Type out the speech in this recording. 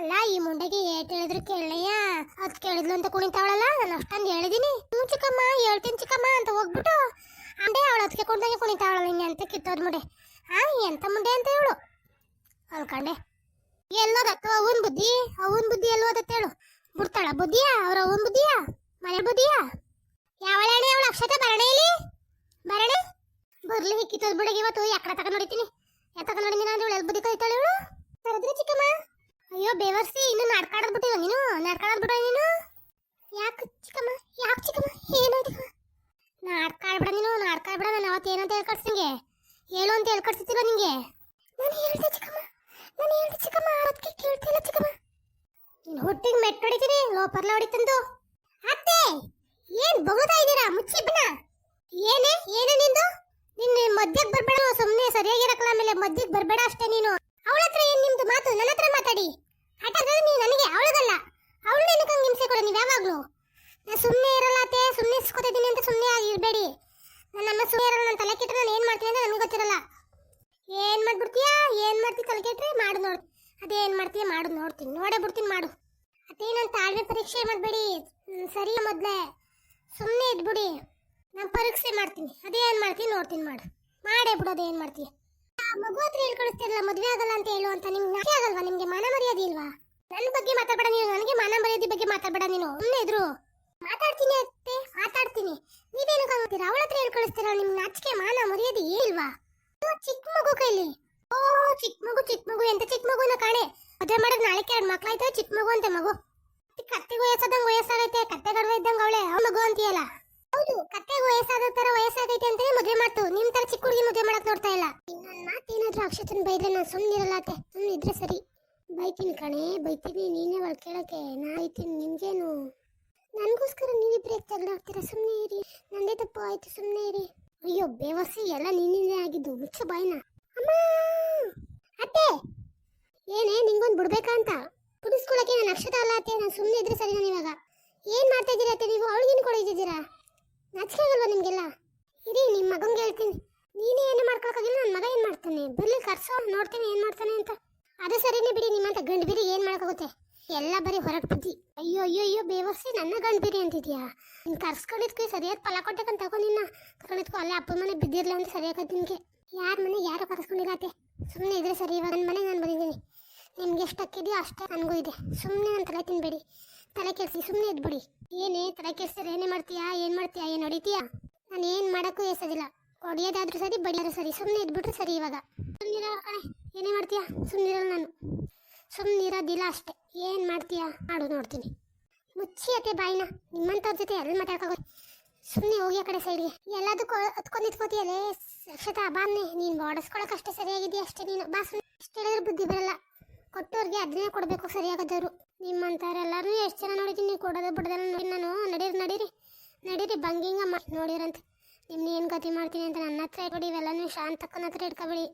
ಅಲ್ಲ ಈ ಮುಂಡೆಗೆ ಏಟ್ ಹೇಳಿದ್ರು ಕೇಳಯ್ಯ. ಅದ್ ಕೇಳಿದ್ಲು ಅಂತ ಕುಣಿತಾವಳಲ್ಲ, ನಾನು ಅಷ್ಟೊಂದು ಹೇಳಿದೀನಿ. ಹ್ಞೂ ಚಿಕ್ಕಮ್ಮ ಹೇಳ್ತೀನಿ ಚಿಕ್ಕಮ್ಮ ಅಂತ ಹೋಗ್ಬಿಟ್ಟು ಅಂಡೆ ಅವಳು ಅದಕ್ಕೆ ಕೊಂಡಂಗೆ ಕುಣಿತಾವಳಲ್ಲ ಹಿಂಗೆ ಅಂತ ಕಿತ್ತೋದ್ ಮುಂಡೆ. ಎಂತ ಮುಂಡೆ ಅಂತ ಇವಳು ಅನ್ಕಂಡೆ. ಎಲ್ಲೋದತ್ತು ಅವನ್ ಬುದ್ಧಿ ಎಲ್ಲೋದತ್ತೆ ಹೇಳು. ಬಿಡ್ತಾಳ ಬುದ್ಧಿಯಾ ಅವ್ರ ಅವನ್ ಬುದ್ಧಿಯಾ ಮನೆ ಬುದ್ಧಿಯಾ? ಯಾವಳೆ ಅವಳು ಅಕ್ಷತೆ ಬರಣೆ ಇಲ್ಲಿ ಬರಣೆ ಬರ್ಲಿ ಕಿತ್ತೋದ್ ಬಿಡಗೆ ಇವತ್ತು ಯಾಕಡೆ ತಗೊಂಡ್ ನೋಡಿತೀನಿ. ಯಾತಕ ನೋಡಿದೀನಿ ಅಂದ್ರೆ ಇವಳು ಎಲ್ಲಿ ಬುದ್ಧಿ ಕೈತಾಳೆ ಇವಳು. ಕರೆದ್ರೆ ಚಿಕ್ಕಮ್ಮ. ಅಯ್ಯೋ ಬೇವರ್ಸಿ ಇನ್ನು ನಾಡ್ಕಾಡದ್ ಬಿಟ್ಟಿವ ನೀನು ನೀನು. ಯಾಕೆ ಚಿಕ್ಕಮ್ಮ ಏನಾಯ್ತು? ನಾಡ್ಕಾಡ್ಬಿಡ ನಾನು ಅವತ್ತು ಏನಂತ ಹೇಳ್ಕೊಡ್ಸಿಂಗೆ ಹೇಳು ಅಂತ ಹೇಳ್ಕೊಡ್ಸಿಲ್ಲ ನಿಂಗೆ. ನಾನು ಹೇಳ್ದೆ ಚಿಕ್ಕಮ್ಮ ಅದಕ್ಕೆ ಕೇಳ್ತಿಲ್ಲ ಚಿಕ್ಕಮ್ಮ. ನೀನು ಹೊಟ್ಟಿಗೆ ಮೆಟ್ಟು ಹೊಡಿತೀನಿ ಲೋಪರ್ಲ ಹೊಡಿತಂದು. ಅತ್ತೆ ಏನ್ ಬಗುತ್ತಾ ಇದ್ದೀರಾ? ಮುಚ್ಚಿ ಬನ್ನ. ಏನೇ ನಿಂದು? ನಿನ್ನ ಮಧ್ಯಕ್ಕೆ ಬರ್ಬೇಡ, ಸುಮ್ಮನೆ ಸರಿಯಾಗಿರಕಲ್ಲ. ಆಮೇಲೆ ಮಧ್ಯಕ್ಕೆ ಬರ್ಬೇಡ ಅಷ್ಟೇ ನೀನು. ಅವಳ ಹತ್ರ ಏನ್ ನಿಮ್ದು ಮಾತು? ನನ್ನ ಹತ್ರ ಮಾತಾಡಿ. ಹಠಾತ್ ನೀವು ನನಗೆ ಅವಳಗಲ್ಲ, ಅವಳು ನೆನಕಂಗೆ ಹಿಂಸೆ ಕೊಡ ನೀವು ಯಾವಾಗ್ಲೂ. ನಾನು ಸುಮ್ಮನೆ ಇರಲ್ಲ ಅತ್ತೆ, ಸುಮ್ಮನೆ ಇಸ್ಕೊತಿದ್ದೀನಿ ಅಂತ ಸುಮ್ಮನೆ ಆಗಿರ್ಬೇಡಿ. ನನ್ನ ಸುಮ್ಮನೆ ಇರಲ್ಲ, ನಾನು ತಲೆ ಕೆಟ್ಟರೆ ನಾನು ಏನು ಮಾಡ್ತೀನಿ ಅಂತ ನನಗೆ ಗೊತ್ತಿರಲ್ಲ. ಏನು ಮಾಡ್ತಿ ತಲೆ ಕೆಟ್ಟರೆ ಮಾಡು ನೋಡಿ. ಅದೇನು ಮಾಡ್ತೀಯ ಮಾಡು ನೋಡ್ತೀನಿ, ನೋಡೇ ಬಿಡ್ತೀನಿ ಮಾಡು. ಅದೇ ನಾನು ತಾಳ್ಮೆ ಪರೀಕ್ಷೆ ಮಾಡಬೇಡಿ ಸರಿ. ಮೊದಲೇ ಸುಮ್ಮನೆ ಇದ್ಬಿಡಿ, ನಾನು ಪರೀಕ್ಷೆ ಮಾಡ್ತೀನಿ. ಅದೇನು ಮಾಡ್ತೀನಿ ನೋಡ್ತೀನಿ ಮಾಡೇ ಬಿಡು. ಅದೇನು ಮಾಡ್ತೀಯ? ಮಗು ಹತ್ರ ಹೇಳ್ಕೊಳಿಸ್ತಿರಲ್ಲ ಮದುವೆ ಆಗಲ್ಲ ಅಂತ ಹೇಳು ಅಂತ. ನಿಮ್ಗೆ ನಾಚೆ ಆಗಲ್ವಾ? ನಿಮ್ಗೆ ಮಾನ ಮರ್ಯಾದೆ ಇಲ್ವಾ? ನನ್ನ ಬಗ್ಗೆ ಮಾತಾಡಬೇಡ ನೀನು, ನನಗೆ ಮಾನ ಮರ್ಯಾದೆ ಬಗ್ಗೆ ಮಾತಾಡಬೇಡ ನೀನು. ಸುಮ್ಮನೆ ಇದ್ರು ಮಾತಾಡ್ತೀನಿ ಅತ್ತೆ ಮಾತಾಡ್ತೀನಿ. ನೀವೇನು ಕಾಣ್ತೀರಾ? ಅವಳ ಹತ್ರ ಹೇಳ್ಕೊಳಿಸ್ತೀರ? ನಿಮ್ಗೆ ನಾಚಿಕೆ ಮಾನ ಮರ್ಯಾದೆ ಇಲ್ವಾ? ಚಿಕ್ಕ ಮಗು ಕೈಲಿ. ಓ ಚಿಕ್ಕ ಮಗು ಎಂತ ಚಿಕ್ಕ ಮಗುನ ಕಾಣೆ. ಮದುವೆ ಮಾಡೋದು ನಾಳೆ 2 ಮಕ್ಳಾಯ್ತು. ಚಿಕ್ಕ ಮಗು ಅಂತೆ ಮಗು. ಕತ್ತೆಗೆ ವಯಸ್ಸಾಗೈತೆ, ಕತ್ತೆ ಗಡವೆ ಇದ್ದಂಗೆ ಅವಳೆ ಮಗು ಅಂತೀಯಲ್ಲ. ಹೌದು, ಕತ್ತೆಗೆ ವಯಸ್ಸಾದ ತರ ವಯಸ್ಸಾಗೈತೆ ಅಂತಾನೆ ಮದುವೆ ಮಾಡ್ತು. ನಿಮ್ ತರ ಚಿಕ್ಕ ಹುಡುಗಿ ಮದುವೆ ಮಾಡಕ್ ನೋಡ್ತಾ ಇಲ್ಲ. ನನ್ನ ಮಾತೇನಾದ್ರೂ ಅಕ್ಷತನ್ ಬೈದ್ರೆ ನಾನು ಸುಮ್ಮನಿರಲ್ಲ ಅತ್ತೆ. ಸುಮ್ಮನೆ ಇದ್ರೆ ಸರಿ. ಬೈತೀನಿ ಕಣೆ ಬೈತೀನಿ. ನೀನೇ ಒಳಗೆ ಕೇಳಕ್ಕೆ ನಾ ಬೈತೀನಿ. ನಿಮ್ಗೇನು? ನನಗೋಸ್ಕರ ನೀವಿಬ್ರೆ ತಗಲಾಡ್ತೀರಾ? ಸುಮ್ಮನೆ ಇರಿ. ನಂದೇ ತಪ್ಪು ಆಯ್ತು, ಸುಮ್ಮನೆ ಇರಿ. ಅಯ್ಯೋ ಬೇವಸಿ, ಎಲ್ಲ ನಿನ್ನಿಂದೇ ಆಗಿದ್ದು. ಮುಚ್ಚು ಬಾಯ್ನ. ಅಮ್ಮ ಅತ್ತೆ ಏನೇ ನಿಂಗೊಂದು ಬಿಡ್ಬೇಕಂತ ಪುಡಿಸ್ಕೊಳಕ್ಕೆ ನಾನು ಅಕ್ಷತ ಅಲ್ಲ ಅತ್ತೆ. ನಾನು ಸುಮ್ಮನೆ ಇದ್ರೆ ಸರಿ. ನಾನು ಇವಾಗ ಏನು ಮಾಡ್ತಾ ಇದ್ದೀರಾ ಅತ್ತೆ? ನೀವು ಅವಳಿಗೇನು ಕೊಡಿದ್ದೀರಾ? ನಾಚಿಕೆ ಆಗಲ್ವಾ ನಿಮಗೆಲ್ಲ? ಇರಿ ನಿಮ್ಮ ಮಗಂಗೆ ಹೇಳ್ತೀನಿ. ನೀನೇ ಏನು ಮಾಡ್ಕೊಳಕ್ಕಾಗಿಲ್ಲ, ನನ್ನ ಮಗ ಏನು ಮಾಡ್ತಾನೆ? ಬರ್ಲಿ ಕರ್ಸೋ, ನೋಡ್ತೀನಿ ಏನು ಮಾಡ್ತಾನೆ ಅಂತ. ಅದು ಸರಿನೇ ಬಿಡಿ. ನಿಮ್ಮಂತ ಗಂಡು ಬಿರಿ ಏನು ಮಾಡೋಕ್ಕಾಗುತ್ತೆ? ಎಲ್ಲ ಬರೀ ಹೊರಗೆ ಬುದ್ಧಿ. ಅಯ್ಯೋ ಬೇವರ್ಸಿ, ನನ್ನ ಗಂಡು ಬಿರಿ ಅಂತಿದ್ಯಾ? ನೀನು ಕರ್ಸ್ಕೊಂಡಿದ್ಕಿ ಸರಿಯಾದ ಫಲ ಕೊಟ್ಟಕ್ಕಂತ ತಗೋ. ನಿನ್ನ ಕರ್ಕೊಂಡಿದ್ಕೋ ಅಲ್ಲೇ ಅಪ್ಪನ ಮನೆ ಬಿದ್ದಿರಲಿ ಅಂತ ಸರಿಯಾಗತ್ತೆ ನಿನಗೆ. ಯಾರ ಮನೆಗೆ ಯಾರು ಕರ್ಸ್ಕೊಂಡಿಲ್ಲ ಅತ್ತೆ. ಸುಮ್ಮನೆ ಇದ್ರೆ ಸರಿ. ಇವಾಗ ನನ್ನ ಮನೆಗೆ ನಾನು ಬಂದಿದ್ದೀನಿ. ನಿಮ್ಗೆ ಎಷ್ಟು ಅಕ್ಕಿದೆಯೋ ಅಷ್ಟೇ ನನಗೂ ಇದೆ. ಸುಮ್ಮನೆ ನಾನು ತಲೆ ತಿನ್ಬೇಡಿ, ತಲೆ ಕೆಡಿಸಿ ಸುಮ್ಮನೆ ಇದ್ಬಿಡಿ. ಏನೇ ತಲೆ ಕೆಡಿಸಿದ್ರೆ ಏನೇ ಮಾಡ್ತೀಯಾ? ಏನು ಹೊಡಿತೀಯಾ? ನಾನು ಏನು ಮಾಡೋಕ್ಕೂ ಎಸೋದಿಲ್ಲ. ಹೊಡಿಯೋದಾದ್ರೂ ಸರಿ, ಬಡಿಯೋದ್ರೂ ಸರಿ. ಸುಮ್ಮನೆ ಇದ್ಬಿಟ್ರೆ ಸರಿ. ಇವಾಗ ಸುಮ್ಮನಿರೋ ಕಣೆ. ಏನೇ ಮಾಡ್ತೀಯಾ? ಸುಮ್ಮನಿರಲ್ಲ ನಾನು. ಸುಮ್ಮನಿರೋದಿಲ್ಲ ಅಷ್ಟೇ. ಏನು ಮಾಡ್ತೀಯಾ ಮಾಡು ನೋಡ್ತೀನಿ. ಮುಚ್ಚಿ ಅತ್ತೆ ಬಾಯಿನ. ನಿಮ್ಮಂಥವ್ರ ಜೊತೆ ಎಲ್ಲಿ ಮಾತಾಡ್ಕೋಬೋದು? ಸುಮ್ಮನೆ ಹೋಗಿ ಆ ಕಡೆ ಸೈಡ್ಗೆ. ಎಲ್ಲದಕ್ಕೂ ಹತ್ಕೊಂಡು ನಿಂತ್ಕೋತೀಯಲ್ಲೇ ಅಕ್ಷತಾ. ಬಾನ್ನೆ ನೀನು ಓಡಿಸ್ಕೊಳಕ್ಕಷ್ಟೇ ಸರಿಯಾಗಿದೆಯಾ ಅಷ್ಟೇ. ನೀನು ಬಾ. ಸುಮ್ಮನೆ ಎಷ್ಟು ಹೇಳಿದ್ರೆ ಬುದ್ಧಿ ಬರಲ್ಲ. ಕೊಟ್ಟವ್ರಿಗೆ ಅದನ್ನೇ ಕೊಡಬೇಕು ಸರಿಯಾಗದವರು. ನಿಮ್ಮಂಥವ್ರೆಲ್ಲರೂ ಎಷ್ಟು ಜನ ನೋಡಿದ್ದೀನಿ. ನೀವು ಕೊಡೋದು ಬಿಡೋದಲ್ಲ ನೋಡಿ ನಾನು. ನಡೀರಿ ಬಂಗಿಂಗ ನೋಡಿರಂತೆ. ನಿಮ್ನ ಏನು ಗತಿ ಮಾಡ್ತೀನಿ ಅಂತ ನನ್ನ ಹತ್ರ ಇಟ್ಕೊಡಿ. ಇವೆಲ್ಲನೂ ಶಾಂತಕ್ಕನ ಹತ್ರ ಇಟ್ಕೊಬೇಡಿ.